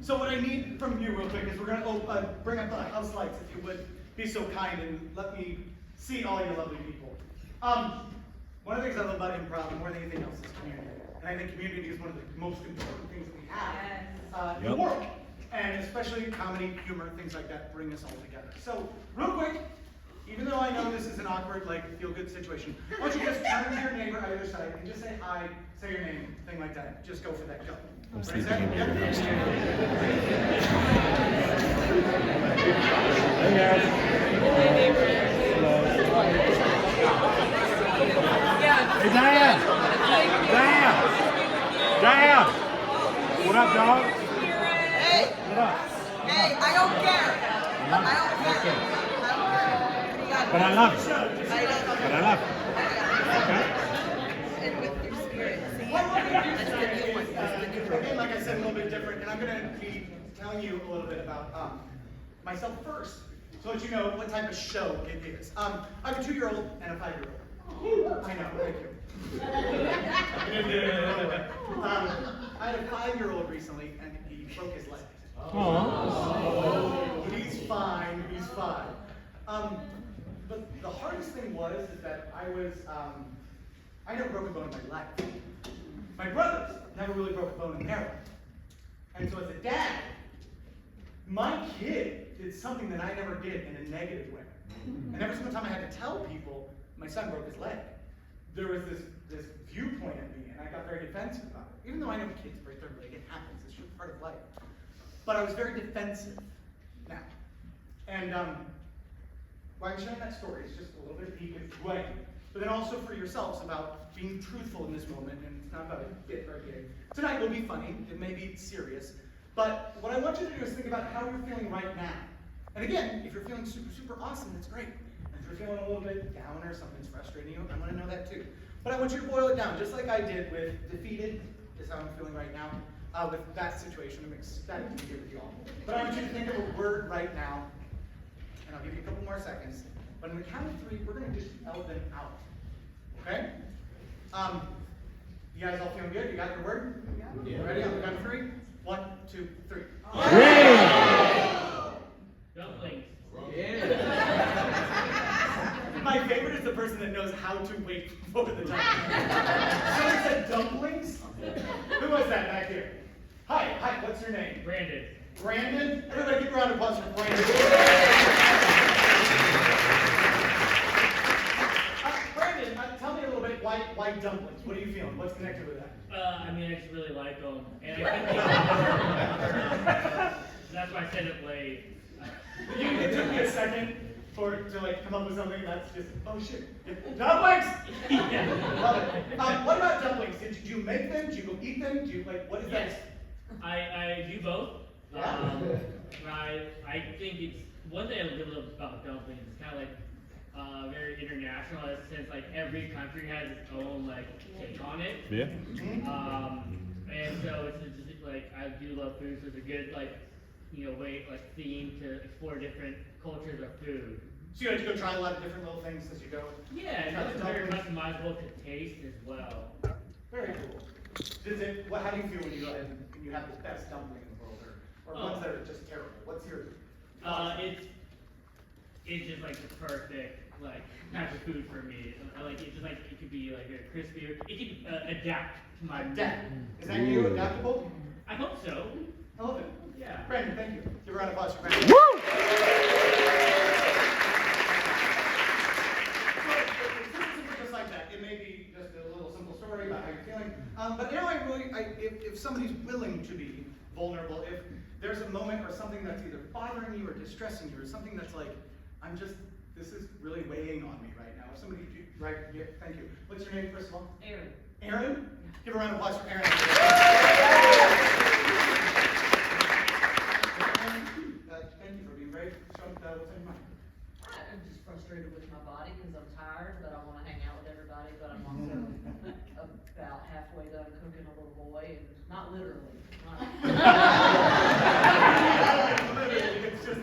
So what I need from you real quick is we're going to bring up the house lights, if you would be so kind and let me see all you lovely people. One of the things I love about improv more than anything else is community. And I think community is one of the most important things we have in the world. And especially comedy, humor, things like that bring us all together. So real quick, even though I know this is an awkward, like, feel-good situation, why don't you just turn to your neighbor on either side and just say hi, say your name, thing like that. Just go for that. Go. Ready, set? Yep. Hey guys. Hey Diane. Diane. What up, dog? Hey. What up? Hey, I don't care. I don't care. But I love you. I don't. But I love you. Okay? And with your spirit. See, that's the new one. That's the new one. Again, like I said, a little bit different, and I'm going to be telling you a little bit about myself first, so that you know what type of show it is. I have a 2-year-old and a 5-year-old. I know, thank you. I had a 5-year-old recently, and he broke his leg. Aww. He's fine. He's fine. But the hardest thing was that I never broke a bone in my life. My brothers never really broke a bone in their life. And so as a dad, my kid did something that I never did in a negative way. And every single time I had to tell people my son broke his leg, there was this viewpoint at me, and I got very defensive about it. Even though I know kids break their leg, it happens, it's just part of life. But I was very defensive now. And why I'm sharing that story is just a little bit of deep way, but then also for yourselves about being truthful in this moment, and it's not about a bit or a gig. Tonight will be funny, it may be serious, but what I want you to do is think about how you're feeling right now. And again, if you're feeling super, super awesome, that's great. And if you're feeling a little bit down or something's frustrating you, I want to know that too. But I want you to boil it down, just like I did with defeated, is how I'm feeling right now. With that situation, I'm ecstatic to be here with you all. But I want you to think of a word right now, and I'll give you a couple more seconds. But on the count of 3, we're going to just spell them out. Okay? You guys all feeling good? You got your word? Yeah. Ready? On the count of 3? 1, 2, 3. Dumplings. My favorite is the person that knows how to wait for the time. Someone said dumplings? Who was that back here? Hi, what's your name? Brandon. Brandon? Everybody give a round of applause for Brandon. Brandon, tell me a little bit, why dumplings? What are you feeling? What's connected with that? I mean, I just really like them. And I think that's why I said it late. It took me a second to like come up with something that's just, oh shit. Dumplings! Yeah. Love it. What about dumplings? Did you make them? Did you go eat them? What is Yes. that? I do both. Yeah. I think it's one thing I love about dumplings. It's kind of like very international in the sense like every country has its own like take on it. Yeah. And so it's just like I do love food, so it's a good like way like theme to explore different cultures of food. So you have to go try a lot of different little things as you go. Yeah, and it's very customizable to taste as well. Very cool. How do you feel when you go ahead and you have the best dumpling in the world, or ones that are just terrible? What's your? It's just like the perfect like type of food for me. I like it. Just like it could be like very crispy. It could adapt to my Adapt. Is that you adaptable? I hope so. I love it. Yeah. Brandon, thank you. Give a round of applause for Brandon. Woo! Just like that. It may be just a little simple story about how you're feeling. But now if somebody's willing to be vulnerable, if there's a moment or something that's either bothering you or distressing you, or something that's like, this is really weighing on me right now. If somebody, right, yeah, thank you. What's your name, first of all? Aaron. Aaron? Give a round of applause for Aaron. Thank you for being brave. Show me what's in your mind. I'm just frustrated with my body because I'm tired, but I want to hang out with everybody. But I'm also about halfway done cooking a little boy, and not literally. It's just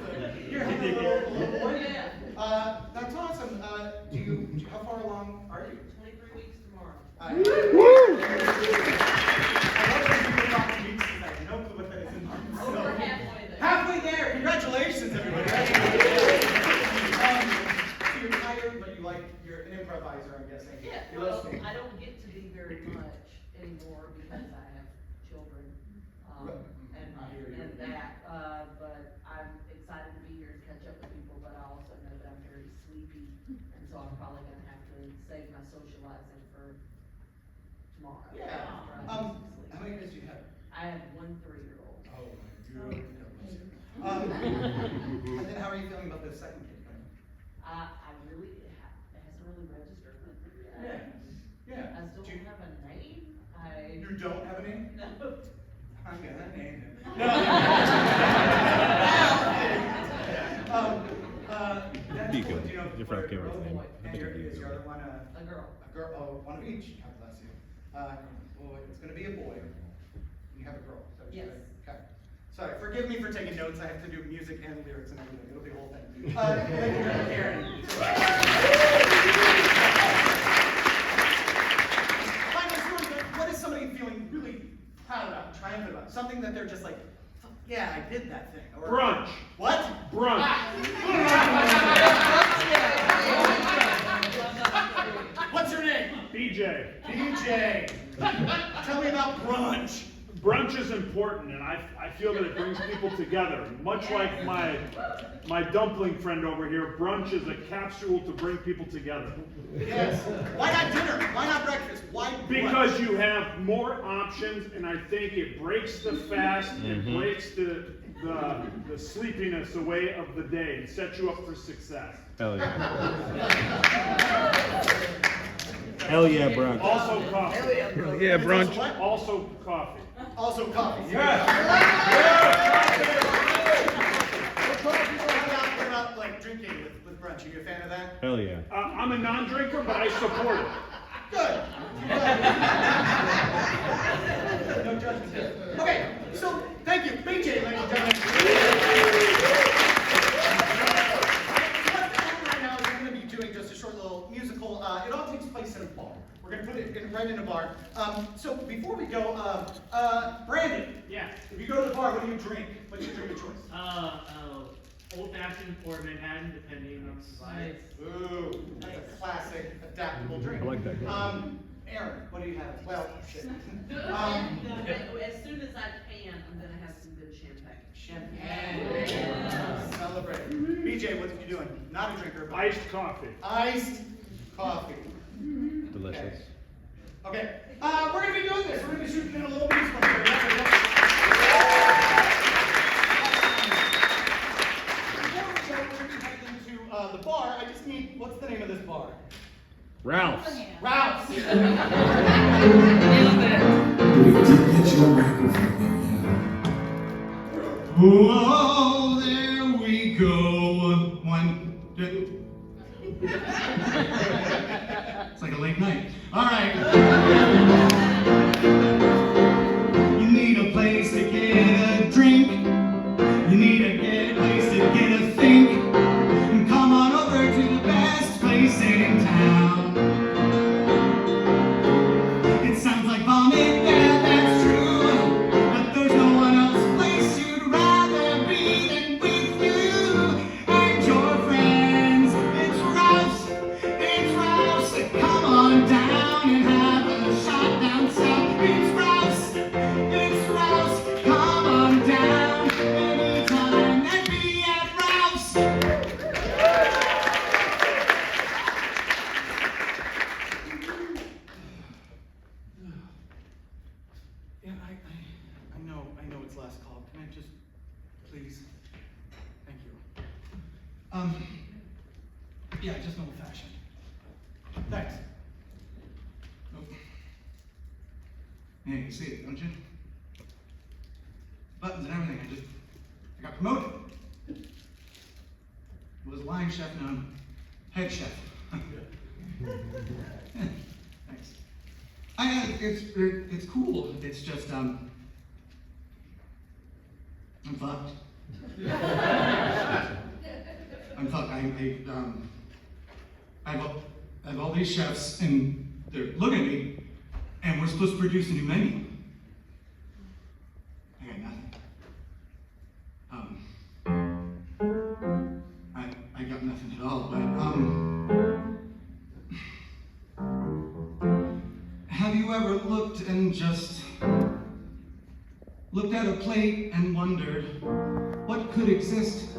you're having a little boy. Yeah. That's awesome. How far along are you? 23 weeks tomorrow. I love when people talk to me because I have no clue what that is in my I don't get to be very much anymore because I have children, and that, but I'm excited to be here to catch up with people, but I also know that I'm very sleepy, and so I'm probably gonna have to save my socializing for tomorrow. Yeah. after I How get some sleep. many kids do you have? I have one 3-year-old. Oh my goodness. And then how are you feeling about the second kid coming? It hasn't really registered with me yet. Yeah. I still Do you- don't have a name, You don't have a name? No. I'm gonna name him. That's Deacon. cool. Do you know Your friend where- came with oh, him. boy. I And think your, he is did. your other one A girl. a girl? Oh, one of each. God bless you. Boy, it's gonna be a boy. You have a girl. Is that what you Yes. said? Okay. Sorry, forgive me for taking notes. I have to do music and lyrics and everything. It'll be a whole thing. Thank you, Karen. Finally, Stuart, what is somebody feeling really proud about, triumphant about? Something that they're just like, "Fuck, yeah, I did that thing. Or, Brunch. What? Brunch. What's your name? BJ. DJ. Tell me about brunch. Brunch is important, and I feel that it brings people together. Much like my dumpling friend over here, brunch is a capsule to bring people together. Yes. Why not dinner? Why not breakfast? Why brunch? Because you have more options, and I think it breaks the fast, it breaks the sleepiness away of the day, and sets you up for success. Hell yeah. Hell yeah, brunch. Also coffee. Yeah, It's brunch. Also, what? Also coffee. Also coffee. Yes. What about like drinking with brunch? Are you a fan of that? Hell yeah. I'm a non-drinker, but I support it. Good. No judgment here. Okay, so thank you, BJ, ladies and gentlemen. Right now is we're going to be doing just a short little musical. It all takes place in a bar. We're going to put it right in a bar. So before we go, Brandon. Yeah. If you go to the bar, what do you drink? What's your drink of choice? Old-fashioned or Manhattan, depending on the vibe. Ooh, that's a classic adaptable drink. I like that. Aaron, what do you have? Well, shit. As soon as I can, I'm gonna have some good champagne. Champagne. Celebrate. BJ, what are you doing? Not a drinker, but Iced coffee. iced coffee. Delicious. Okay. We're gonna be doing this. We're gonna be shooting in a little musical here. Before we go, we're gonna be heading into the bar. I just need. What's the name of this bar? Ralph's. Ralph's. Whoa, there we go. One, two. It's like a late night. All right. You need a place to get a drink. You need a place to get a think. And come on over to the best place in town. It sounds like vomit, yeah, that's true. But there's no one else place you'd rather be than with you and your friends. It's Ralph's, it's Ralph's. Come on down and have a shot down south. It's Ralph's, come on down anytime and be at Ralph's. Yeah, I know it's last call. Can I just, please? Thank you. Yeah, just an old fashioned. Thanks. Nope. Yeah, you can see it, don't you? Buttons and everything. I got promoted. Was line chef, now I'm head chef. Yeah, thanks. It's cool. It's just I'm fucked. I'm fucked. I have all these chefs, and they're looking at me, and we're supposed to produce a new menu. I got nothing. I got nothing at all. But ever looked and just looked at a plate and wondered what could exist?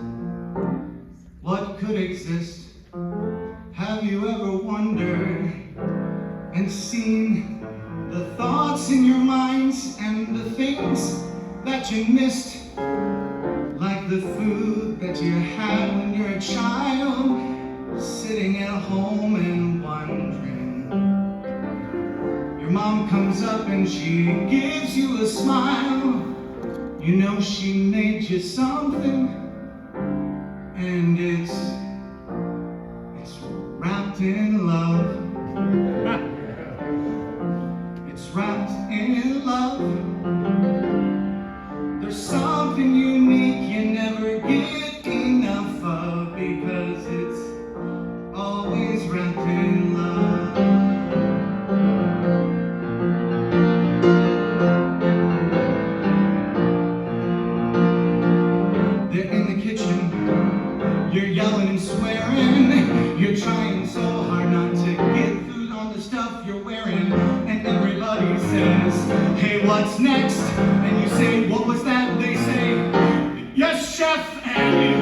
What could exist? Have you ever wondered and seen the thoughts in your minds and the things that you missed? Like the food that you had when you're a child, sitting at home and wondering. Your mom comes up and she gives you a smile. You know she made you something, and it's wrapped in love. It's wrapped in love. There's something unique you never get enough of, because it's always wrapped in love. They're in the kitchen, you're yelling and swearing, you're trying so hard not to get food on the stuff you're wearing, and everybody says, hey, what's next? And you say, what was that? They say, yes, chef, and you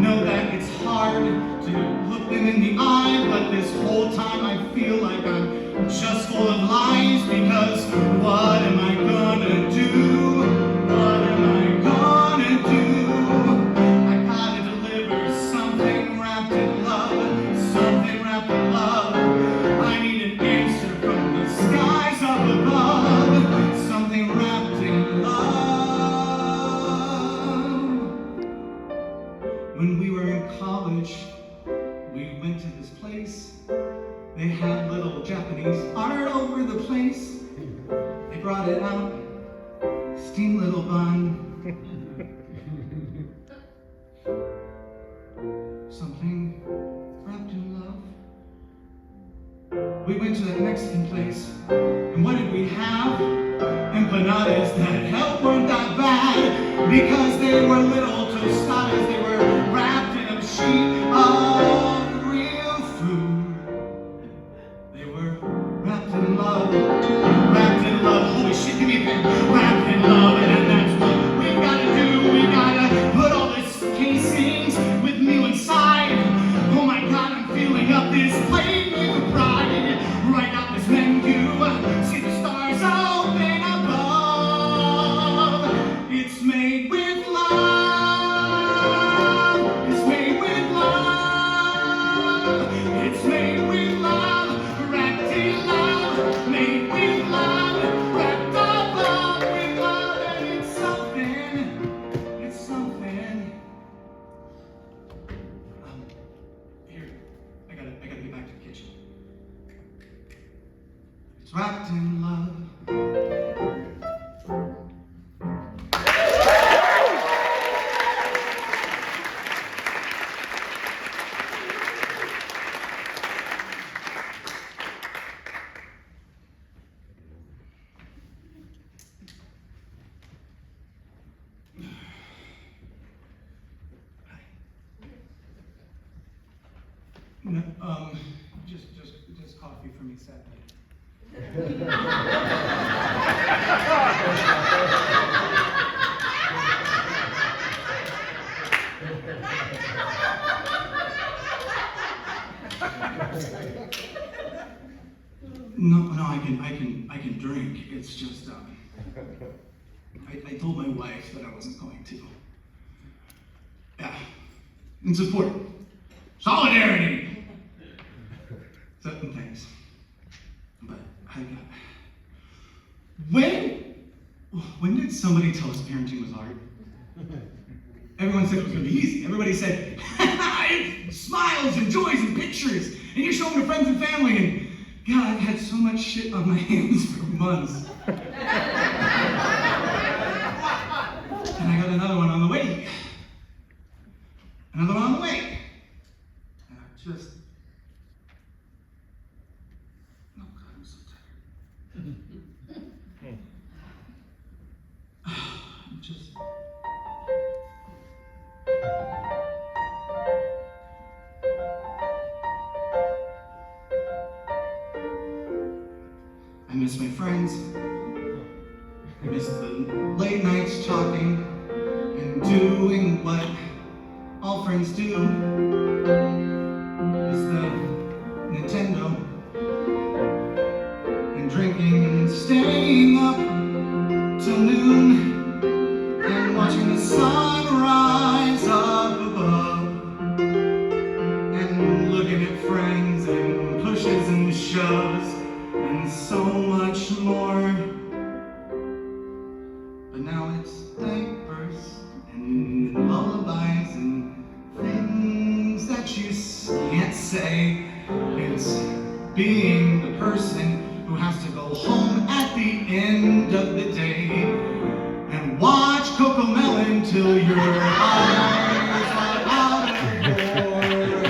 know that it's hard to look them in the eye, but this whole time I feel like I'm just full of lies, because what am I gonna do? What am I gonna do? I gotta deliver something wrapped in love, something wrapped in love. I need an answer from the skies up above, something wrapped in love. When we were in college, we went to this place. They had little Japanese art over the place. They brought it out, steamed little bun. Something wrapped in love. We went to that Mexican place, and what did we have? Empanadas that hell weren't that bad, because they were little tostadas. They were wrapped in a sheet of real food. They were wrapped in love, wrapped in love. Holy shit, give me a pen. Wrapped in love, and that's what we've got to do. We gotta put all this casings with meal inside. Oh my God, I'm filling up this plate with pride. Write out this menu, see the stars open above. It's made with love. It's made with love. It's made with love. Wrapped in love. Made with love. Wrapped up love with love. And it's something. It's something. Here, I gotta get back to the kitchen. It's wrapped in love. No, just coffee for me, sadly. No, I can drink. It's just, I told my wife that I wasn't going to. Yeah, it's important. Solidarity! Certain things. But I got... When did somebody tell us parenting was hard? Everyone said it was going to be easy. Everybody said, smiles and joys and pictures, and you show them to friends and family, and God, I've had so much shit on my hands for months. And I got another one on the way. Another one on the way. And I just... Oh God, I'm so tired. I'm just... I I miss my friends. I miss the late nights talking and doing what all friends do. I miss the Nintendo and drinking and staying up till noon and watching the sun rise up above and looking at friends and pushes and shoves and so much more. But now it's diapers and lullabies and things that you can't say. It's being the person who has to go home at the end of the day and watch Cocomelon till your eyes are out of water.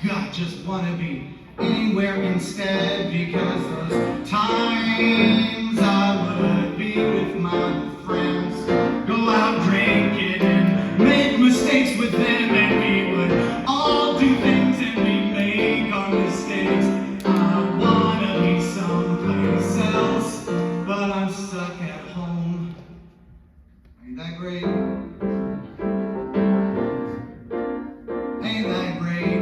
I just want to be anywhere instead, because those times I would be with my friends, go out drinking and make mistakes with them, and we would all do things and we make our mistakes. I wanna be someplace else, but I'm stuck at home. Ain't that great? Ain't that great?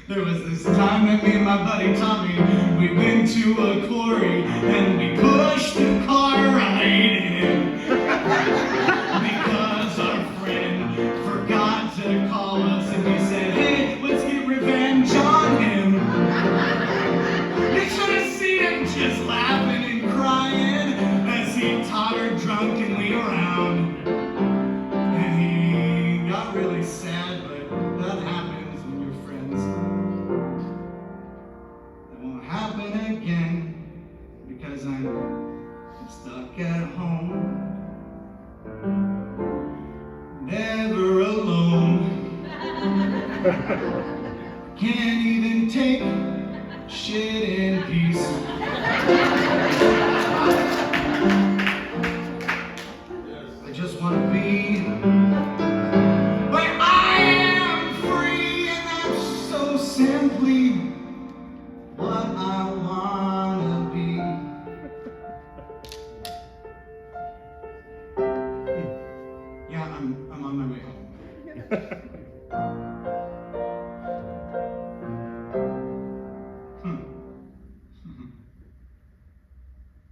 There was this time that me and my buddy Tommy, we went to a quarry and we pushed the car right in because our friend forgot to call us, and we said, hey, let's get revenge on him. You should have seen him just laughing and crying as he tottered drunkenly around. And he got really sad, but that happens when you're friends. It won't happen again because I'm stuck at home, never alone. Can't even take shit in peace. I just want to be where I am free, and that's so simply what I wanna be. Yeah, I'm on my way home.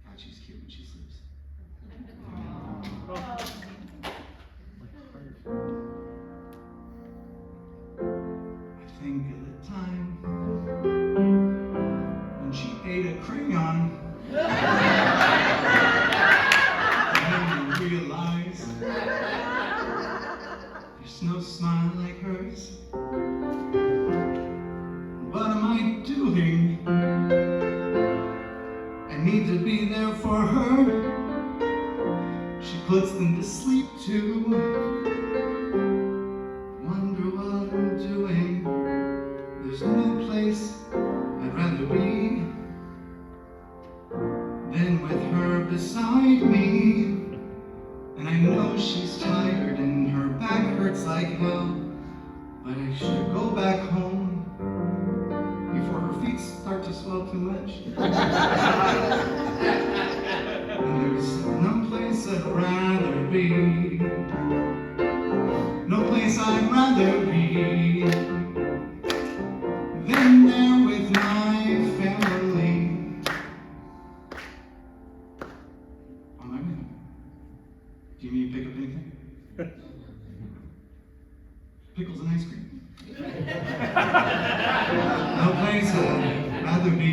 God, she's cute when she sleeps. I think of the time when she ate a crayon and I realized there's no smile like hers. What am I doing? I need to be there for her. She puts them to sleep too. Wonder what I'm doing. There's no place I'd rather be than with her beside me. And I know she's tired and her back hurts like hell, but I should go back home before her feet start to swell too much. And there's no place I'd rather be. No place I'd rather be than there with my family. On my way. Do you need to pick up anything? Pickles and ice cream. No place I'd rather be.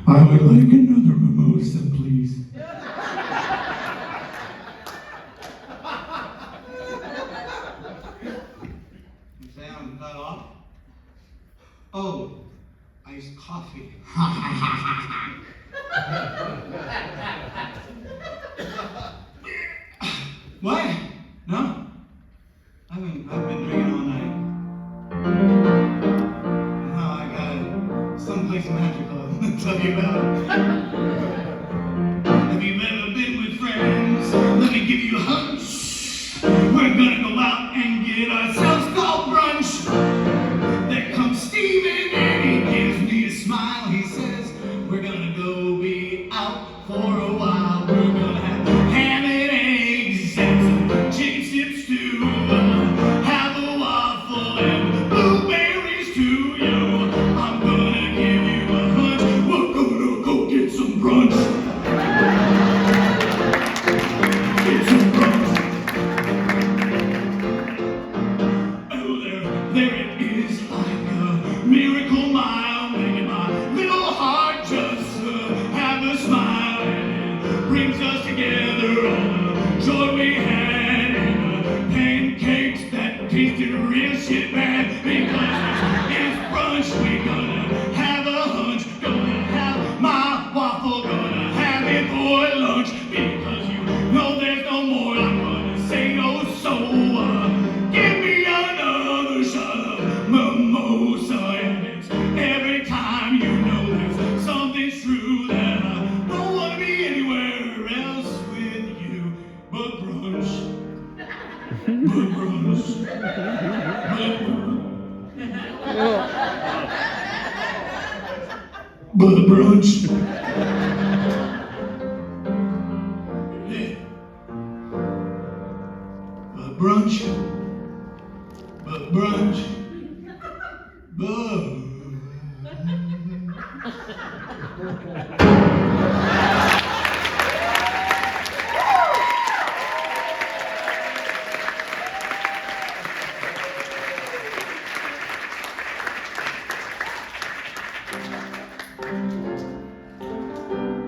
I would like another mimosa, please. Sam, cut off? Oh, iced coffee. What? No? I've been drinking all night. No, I got someplace magical to tell you about. Have you ever been with friends? Let me give you a hunch. We're gonna go out and get ourselves called brunch. There comes Steven and he gives me a smile. He says, we're gonna go be out for a while. We're gonna have ham and eggs and some chicken strips too. Have a waffle and blueberries too. Yo, I'm gonna give you a hunch. We're gonna go get some brunch. Get some brunch. Oh, there it is, like a miracle mile, making my little heart just have a smile, and it brings us together, all the joy we had, and the pancakes that tasted real shit bad, because it's brunch, we gonna have a hunch, gonna have my waffle, gonna have it for lunch, because you know there's no more, I'm gonna say no, so give me another shot of mimosa, and it's every time you know there's something true that I don't want to be anywhere else with you but brunch. But brunch. But brunch. Yeah. But brunch. But brunch. But.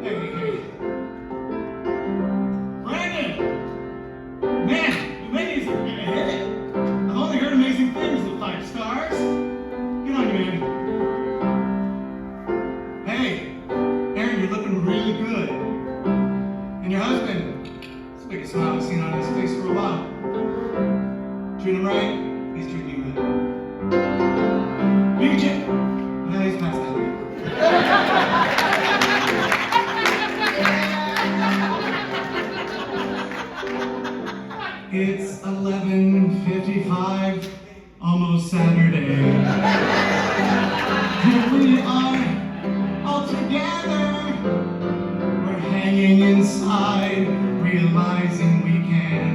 Hey. Brandon! Man, the menu's a hit. I've only heard amazing things at 5 stars. Good on you, man. Hey, Aaron, you're looking really good. And your husband, it's the biggest smile I've seen on his face for a while. Treat him right, he's treating you right. BJ, no, he's past that way. It's 11:55, almost Saturday. Here we are, all together. We're hanging inside, realizing we can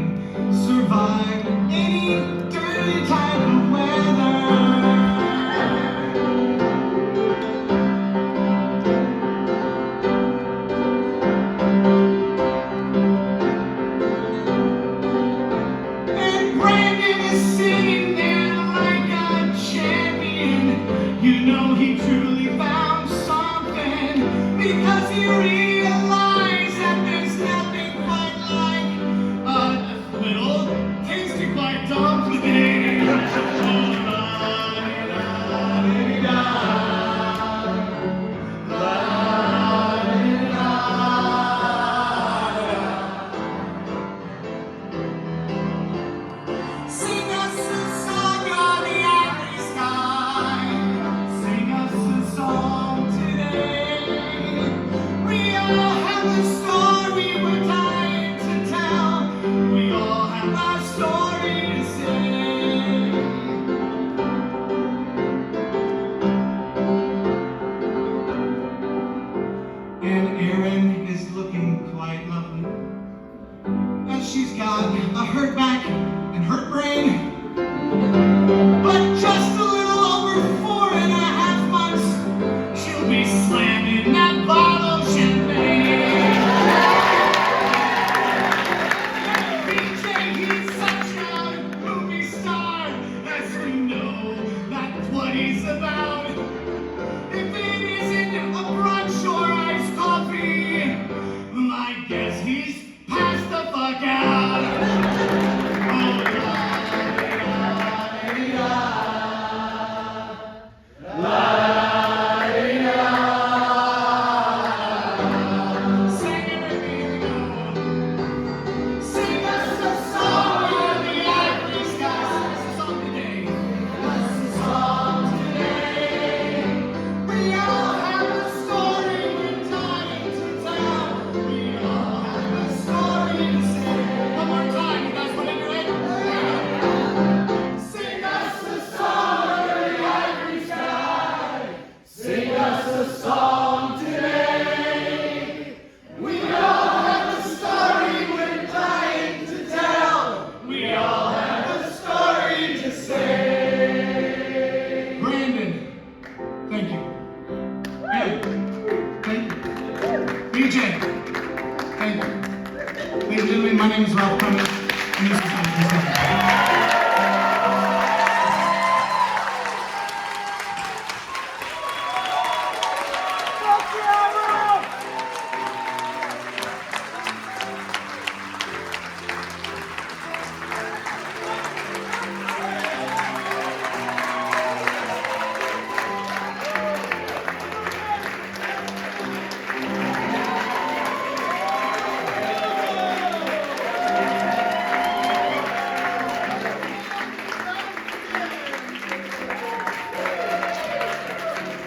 survive any dirty type of weather. And Brandon is sitting there like a champion. You know he truly found something, because he realized that there's nothing quite like a little tasty quite dumpling. Sing us a song on the ivory sky. Sing us a song today. We all have a story we're dying to tell. We all have our story to say. And Erin is looking quite lovely, as she's got a hurt back and hurt brain, but just a little over 4.5 months, she'll be slamming that bottle of champagne. BJ, he's such a movie star, as we know, that's what he's about. If it isn't a brunch or iced coffee, I guess he's passed the fuck out. Sing us a song. DJ. Thank you. Ladies and gentlemen, my name is Ralph Cummings, and this is Dumplings.